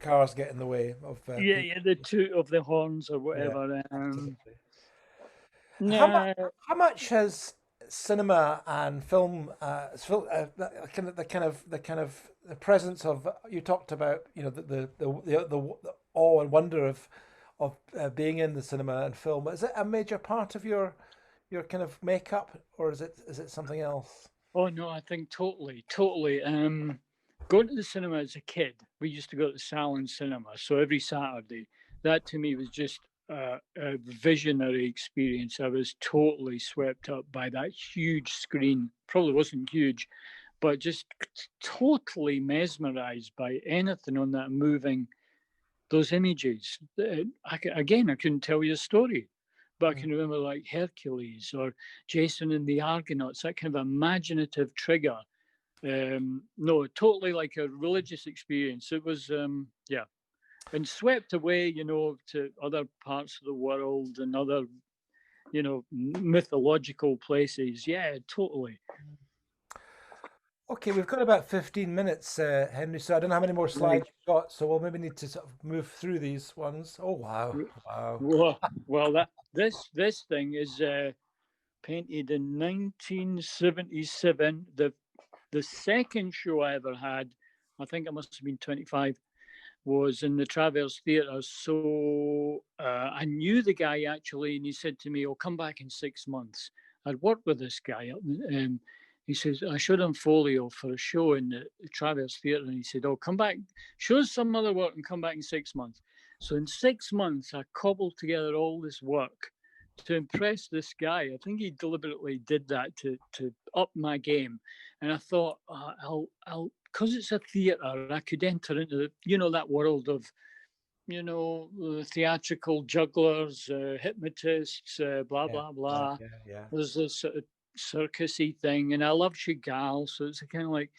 cars get in the way of Yeah, people. yeah, the toot of the horns or Yeah, whatever. absolutely. How much? No, How much has cinema and film, the presence of you talked about, the awe and wonder of being in the cinema and film. Is it a major part of your kind of makeup, or is it something else? oh no, I think totally, totally. Going to the cinema as a kid, we used to go to the Salon Cinema. So every Saturday, that to me was just a visionary experience. I was totally swept up by that huge screen. Probably wasn't huge, but just totally mesmerized by anything on that moving, those images. Again, I couldn't tell you a story, but I Mm. can remember like Hercules or Jason and the Argonauts, that kind of imaginative trigger. No, totally like a religious experience. It was, yeah, and swept away, to other parts of the world and other, mythological places. Yeah, totally. Okay, we've got about 15 minutes, Henry, so I don't know how many more Right. slides you've got, so we'll maybe need to sort of move through these ones. Oh, wow. Wow. Well, this thing is painted in 1977. The second show I ever had, I think I must have been 25, was in the Traverse Theatre. So I knew the guy actually, and he said to me, "I'll come back in 6 months." I'd worked with this guy. He says, I showed him folio for a show in the Traverse Theatre, and he said, "Oh, come back, show us some other work and come back in 6 months." So in 6 months, I cobbled together all this work to impress this guy. I think he deliberately did that to up my game. And I thought, I'll because it's a theatre, I could enter into that world of theatrical jugglers, hypnotists, blah Yeah, blah yeah, blah. yeah, yeah. There's this sort of circusy thing, and I love Chagall, so it's kind of like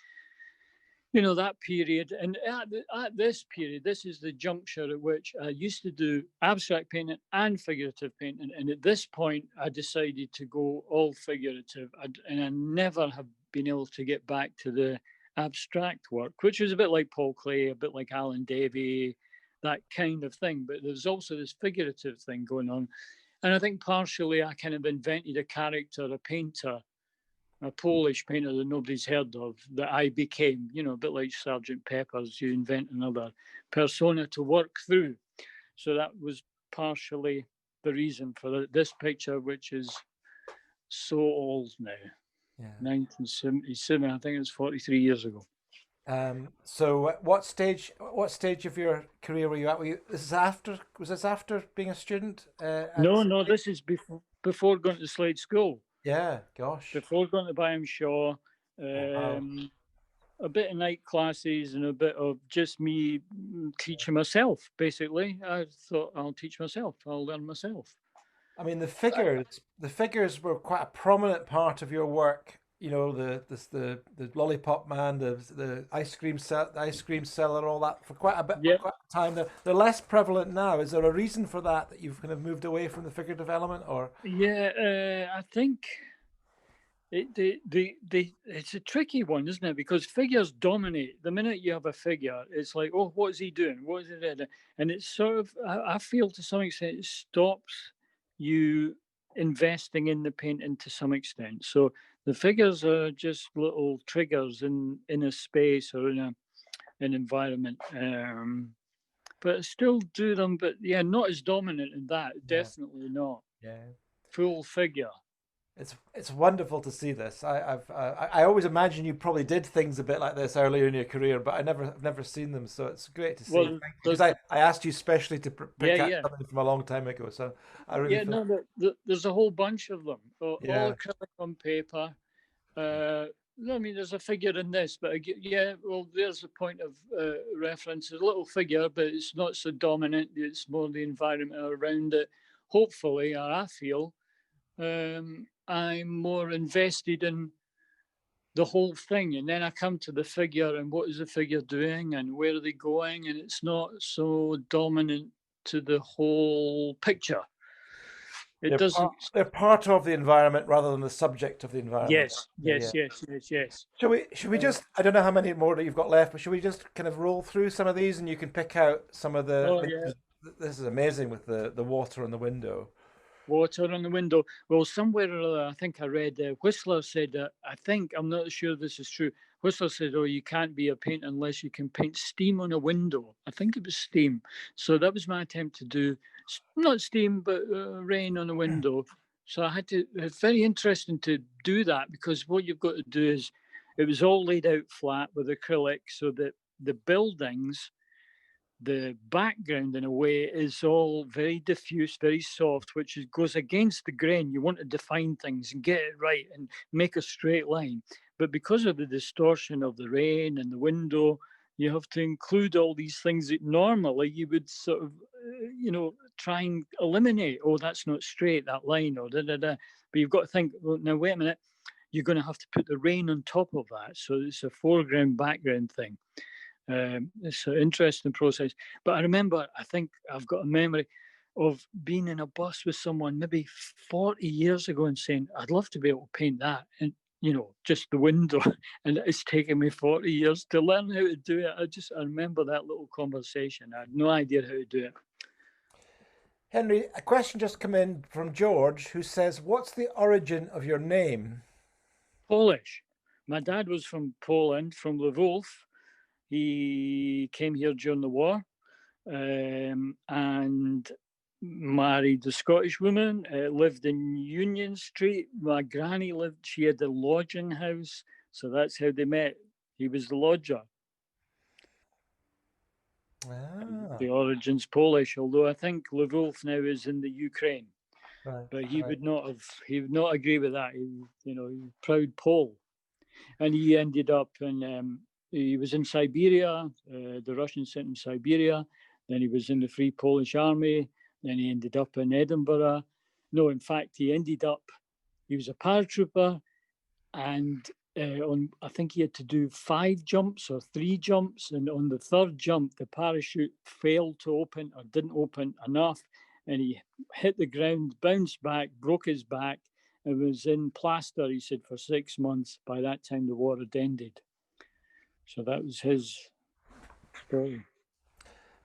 that period. And at this period, this is the juncture at which I used to do abstract painting and figurative painting. And at this point, I decided to go all figurative. And I never have been able to get back to the abstract work, which was a bit like Paul Klee, a bit like Alan Davey, that kind of thing. But there's also this figurative thing going on. And I think partially I kind of invented a character, a painter, a Polish painter that nobody's heard of, that I became, a bit like Sergeant Pepper's, you invent another persona to work through. So that was partially the reason for this picture, which is so old now, Yeah. 1977. I think it was 43 years ago. So what stage of your career were you at? Was this after being a student at No, Slade? this is before going to Slade School, Yeah, gosh. before going to Byam Shaw. Oh, wow. A bit of night classes and a bit of just me teaching myself, basically. I thought I'll teach myself, I'll learn myself. I mean, the figures were quite a prominent part of your work. The lollipop man, the ice cream seller, all that for quite a bit, for Yeah, quite a time. They're less prevalent now. Is there a reason for that you've kind of moved away from the figurative element, or? yeah. I think it's a tricky one, isn't it? Because figures dominate. The minute you have a figure, it's like, oh, what is he doing? What is it? And it's sort of, I feel to some extent, it stops you investing in the painting to some extent. So the figures are just little triggers in a space or in an environment. But I still do them, but yeah, not as dominant in that. Yeah, Definitely not. yeah. Full figure. It's wonderful to see this. I always imagine you probably did things a bit like this earlier in your career, but I've never seen them, so it's great to see. Well, Thank you. Because I asked you specially to yeah, pick out yeah. something from a long time ago, so I really Yeah, feel. no, there's a whole bunch of them, all Yeah, acrylic on paper. I mean, there's a figure in this, but yeah, well, there's a point of reference. It's a little figure, but it's not so dominant. It's more the environment around it. Hopefully, or I feel, I'm more invested in the whole thing, and then I come to the figure and what is the figure doing and where are they going, and it's not so dominant to the whole picture. It doesn't. They're part of the environment rather than the subject of the environment. Yes, Yeah, yeah. yes, yes, yes, yes. Should we just, I don't know how many more that you've got left, but should we just kind of roll through some of these and you can pick out some of Oh yeah. this is amazing with the water on the window. Water on the window. Well, somewhere or other, I think I read Whistler said that. I think I'm not sure this is true. Whistler said, "Oh, you can't be a painter unless you can paint steam on a window." I think it was steam. So that was my attempt to do not steam, but rain on a window. So I had to. It's very interesting to do that because what you've got to do is, it was all laid out flat with acrylic, so that the buildings, the background in a way, is all very diffuse, very soft, which goes against the grain. You want to define things and get it right and make a straight line. But because of the distortion of the rain and the window, you have to include all these things that normally you would sort of, try and eliminate. Oh, that's not straight, that line, or da da da. But you've got to think, well, now, wait a minute, you're going to have to put the rain on top of that. So it's a foreground, background thing. It's an interesting process. But I remember, I think I've got a memory of being in a bus with someone maybe 40 years ago and saying, I'd love to be able to paint that. And, just the window. And it's taken me 40 years to learn how to do it. I remember that little conversation. I had no idea how to do it. Henry, a question just come in from George who says, what's the origin of your name? Polish. My dad was from Poland, from Lwów. He came here during the war and married a Scottish woman, lived in Union Street. My granny she had a lodging house. So that's how they met. He was the lodger. Ah, The origin's Polish, although I think Lwów now is in the Ukraine. right, But he right. he would not agree with that. He was a proud Pole. And he ended up he was in Siberia. The Russians sent him to Siberia. Then he was in the Free Polish Army. Then he ended up in Edinburgh. No, in fact, he was a paratrooper. And I think he had to do 5 jumps or 3 jumps. And on the 3rd jump, the parachute failed to open or didn't open enough. And he hit the ground, bounced back, broke his back, and was in plaster, he said, for 6 months. By that time, the war had ended. So that was his story.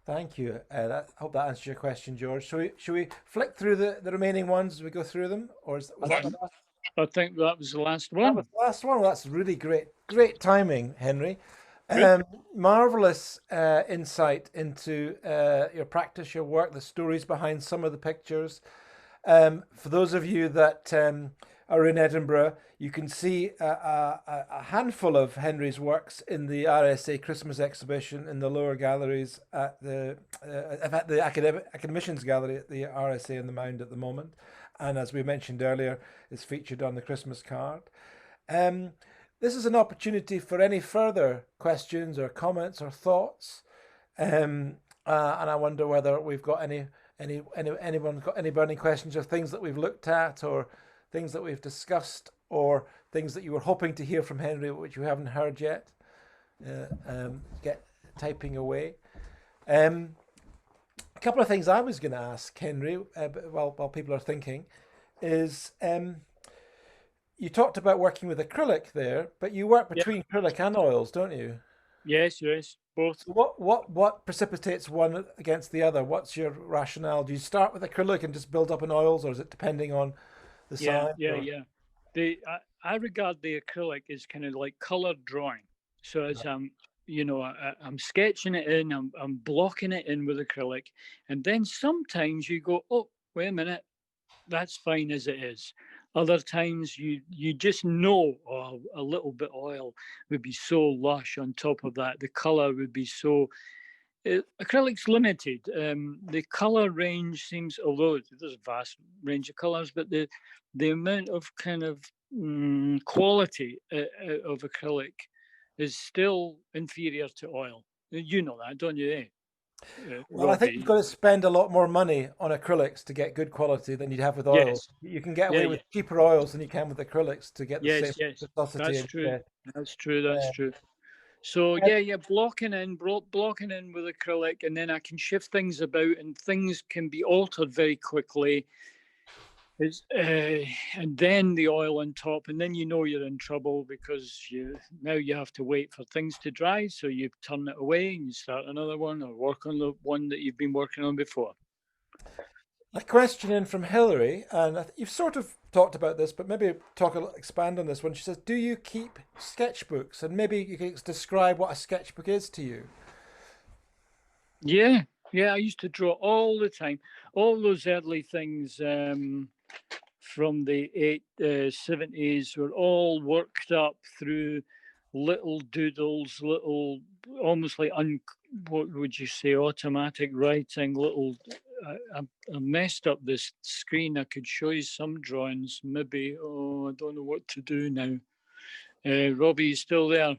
Thank you. I hope that answers your question, George. Should we flick through the remaining ones as we go through them? Or was that the last? I think that was the last That was one. the last one. Well, that's really great timing, Henry. Good. Marvelous insight into your practice, your work, the stories behind some of the pictures. For those of you that are in Edinburgh, you can see a handful of Henry's works in the RSA Christmas exhibition in the lower galleries at the Academicians Gallery at the RSA in the Mound at the moment. And as we mentioned earlier, it's featured on the Christmas card. This is an opportunity for any further questions or comments or thoughts. And I wonder whether we've got anyone got any burning questions or things that we've looked at or things that we've discussed or things that you were hoping to hear from Henry which you haven't heard yet. Get typing away. A couple of things I was going to ask Henry while people are thinking is you talked about working with acrylic there, but you work between acrylic and oils, don't you? Yes, both. So what precipitates one against the other? What's your rationale? Do you start with acrylic and just build up in oils, or is it depending on the size? I regard the acrylic as kind of like color drawing. So as I'm sketching it in, I'm blocking it in with acrylic, and then sometimes you go, oh, wait a minute, that's fine as it is. Other times you just know, oh, a little bit of oil would be so lush on top of that. The color would be so. Acrylic's limited. The color range seems, although there's a vast range of colors, but the amount of kind of quality of acrylic is still inferior to oil. You know that, don't you? Well, I think you've got to spend a lot more money on acrylics to get good quality than you'd have with oils. Yes. You can get away with cheaper oils than you can with acrylics to get the Yes, same viscosity. that's true. That's true. That's true. So blocking in with acrylic, and then I can shift things about, and things can be altered very quickly. It's, and then the oil on top, and then you know you're in trouble because now you have to wait for things to dry. So you turn it away and you start another one or work on the one that you've been working on before. A question in from Hillary, and you've sort of talked about this, but maybe expand on this one. She says, "Do you keep sketchbooks?" And maybe you can describe what a sketchbook is to you. Yeah, I used to draw all the time. All those early things from the 70s were all worked up through little doodles, little almost like what would you say, automatic writing, little. I messed up this screen. I could show you some drawings, maybe. Oh, I don't know what to do now. Robbie, you still there?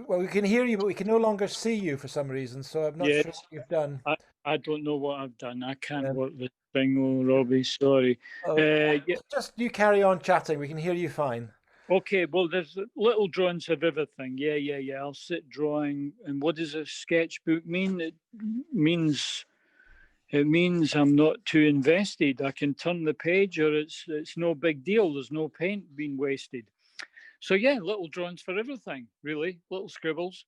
Well, we can hear you, but we can no longer see you for some reason. So I'm not sure what you've done. I don't know what I've done. I can't work this thing. Oh, Robbie, sorry. Just you carry on chatting. We can hear you fine. Okay, well, there's little drawings of everything. Yeah. I'll sit drawing. And what does a sketchbook mean? It means I'm not too invested. I can turn the page, or it's no big deal. There's no paint being wasted. So yeah, little drawings for everything, really. Little scribbles.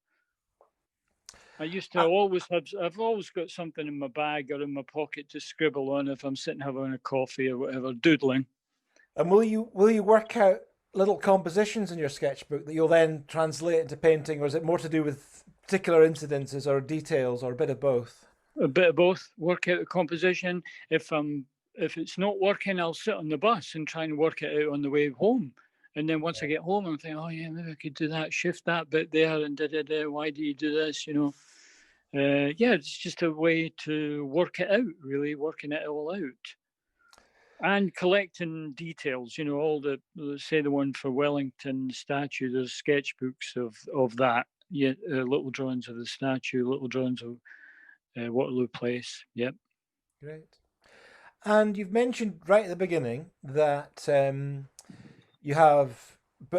I used to I've always got something in my bag or in my pocket to scribble on if I'm sitting having a coffee or whatever, doodling. And will you work out little compositions in your sketchbook that you'll then translate into painting, or is it more to do with particular incidences or details, or a bit of both? A bit of both. Work out the composition. If it's not working, I'll sit on the bus and try and work it out on the way home. And then once I get home, I'm thinking, oh yeah, maybe I could do that, shift that bit there, and why do you do this? Yeah, it's just a way to work it out, really, working it all out. And collecting details, all say the one for Wellington statue, there's sketchbooks of that. Yeah, little drawings of the statue, little drawings of Waterloo Place. Yep. Great. And you've mentioned right at the beginning that you have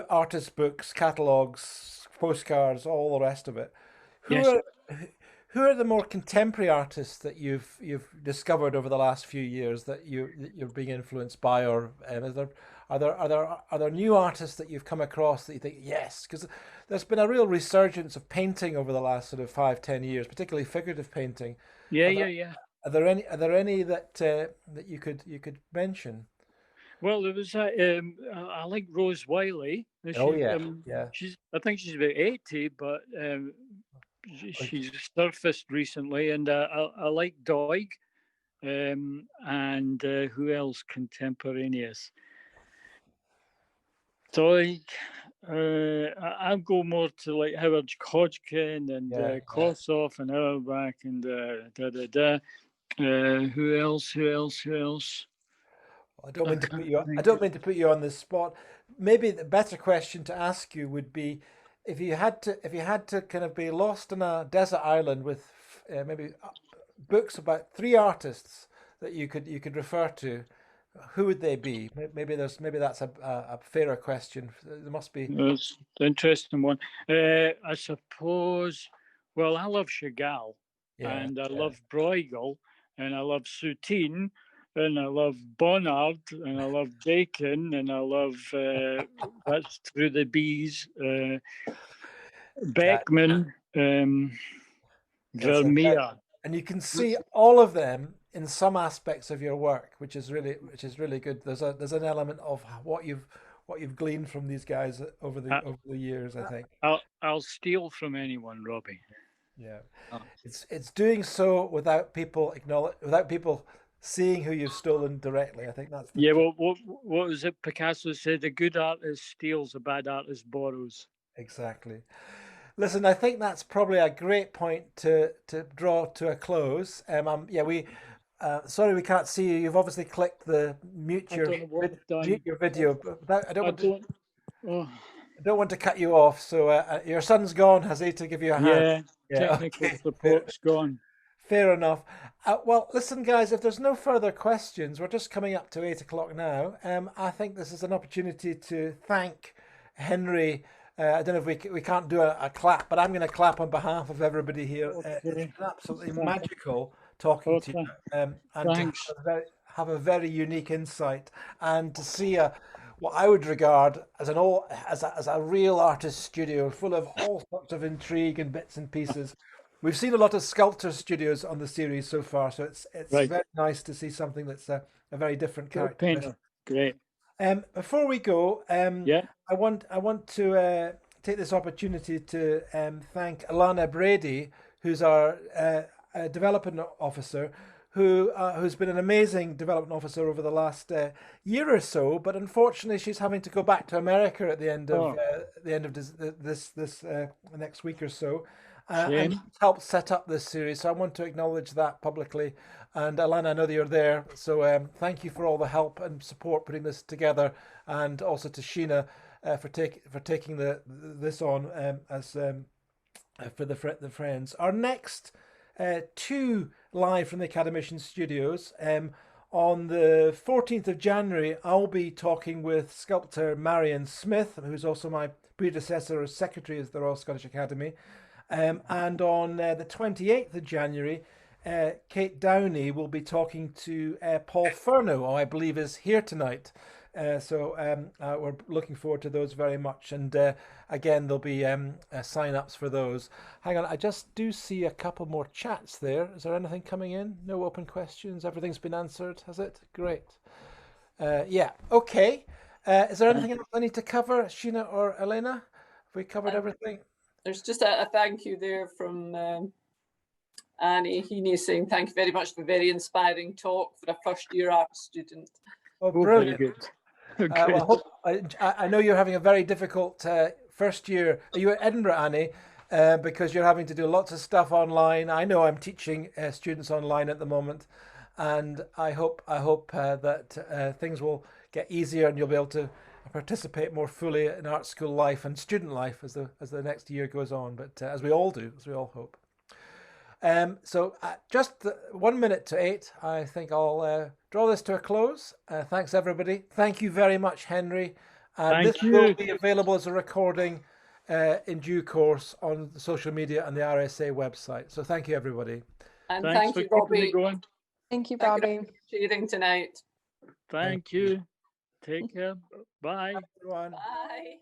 artist books, catalogues, postcards, all the rest of it. Who are the more contemporary artists that you've discovered over the last few years that you're being influenced by, or are there new artists that you've come across that you think yes? Because there's been a real resurgence of painting over the last sort of 5-10 years, particularly figurative painting. Yeah. Are there any that you could mention? Well, there was I like Rose Wiley. I think she's about 80, but she's surfaced recently, and I like Doig, and who else contemporaneous? Doig. I'll go more to like Howard Hodgkin and Kossoff and Auerbach and who else? I don't mean to put you. I don't mean to put you on the spot. Maybe the better question to ask you would be, if you had to kind of be lost on a desert island with maybe books about 3 artists that you could refer to, who would they be? Maybe that's a fairer question. There must be. That's an interesting one. I suppose. Well, I love Chagall, and I love Bruegel, and I love Soutine, and I love Bonnard, and I love Bacon, and I love that's Through the Bees, Beckman, Vermeer. And you can see all of them in some aspects of your work, which is really good. There's an element of what you've gleaned from these guys over the years, I think. I'll steal from anyone, Robbie. Yeah, it's doing so without people seeing who you've stolen directly. I think that's well, what was it Picasso said? A good artist steals, a bad artist borrows. Exactly. Listen, I think that's probably a great point to draw to a close. Sorry we can't see you. You've obviously clicked the mute your video. But I don't want to cut you off. So your son's gone, has he, to give you a hand? Technical support's gone. Fair enough. Well, listen, guys, if there's no further questions, we're just coming up to 8 o'clock now. I think this is an opportunity to thank Henry. I don't know if we can't do a clap, but I'm going to clap on behalf of everybody here. Okay. It's been absolutely magical talking to you. And Thanks. to have a very unique insight, and to see what I would regard as as a real artist studio full of all sorts of intrigue and bits and pieces. We've seen a lot of sculptor studios on the series so far, so it's Right. very nice to see something that's a very different You're a character. painter. Great. Before we go, Yeah. I want to take this opportunity to thank Alana Brady, who's our development officer, who's been an amazing development officer over the last year or so. But unfortunately, she's having to go back to America at the end of this next week or so. And Shame. helped set up this series, so I want to acknowledge that publicly. And Alana, I know that you're there, so thank you for all the help and support putting this together, and also to Sheena for taking this on as for the friends. Our next two live from the Academicians Studios. On the 14th of January, I'll be talking with sculptor Marion Smith, who's also my predecessor as secretary of the Royal Scottish Academy. And on the 28th of January, Kate Downey will be talking to Paul Furno, who I believe is here tonight. So we're looking forward to those very much. And again, there'll be sign-ups for those. Hang on, I just do see a couple more chats there. Is there anything coming in? No open questions? Everything's been answered, has it? Great. Yeah, okay. Is there anything else I need to cover, Sheena or Elena? Have we covered everything? There's just a thank you there from Annie Heaney saying thank you very much for a very inspiring talk for a first-year art student. Oh, brilliant. Very good. Well, I know you're having a very difficult first year. Are you at Edinburgh, Annie? Because you're having to do lots of stuff online. I know I'm teaching students online at the moment, and I hope that things will get easier and you'll be able to participate more fully in art school life and student life as the next year goes on. But as we all do, as we all hope. So just 1 minute to 8, I think I'll draw this to a close. Thanks, everybody. Thank you very much, Henry. This will be available as a recording in due course on the social media and the RSA website. So thank you, everybody. And Thanks thank for you, Bobby. keeping it going. Thank you, Bobby. For sharing tonight. Thank you. Take care. Bye. Everyone. Bye.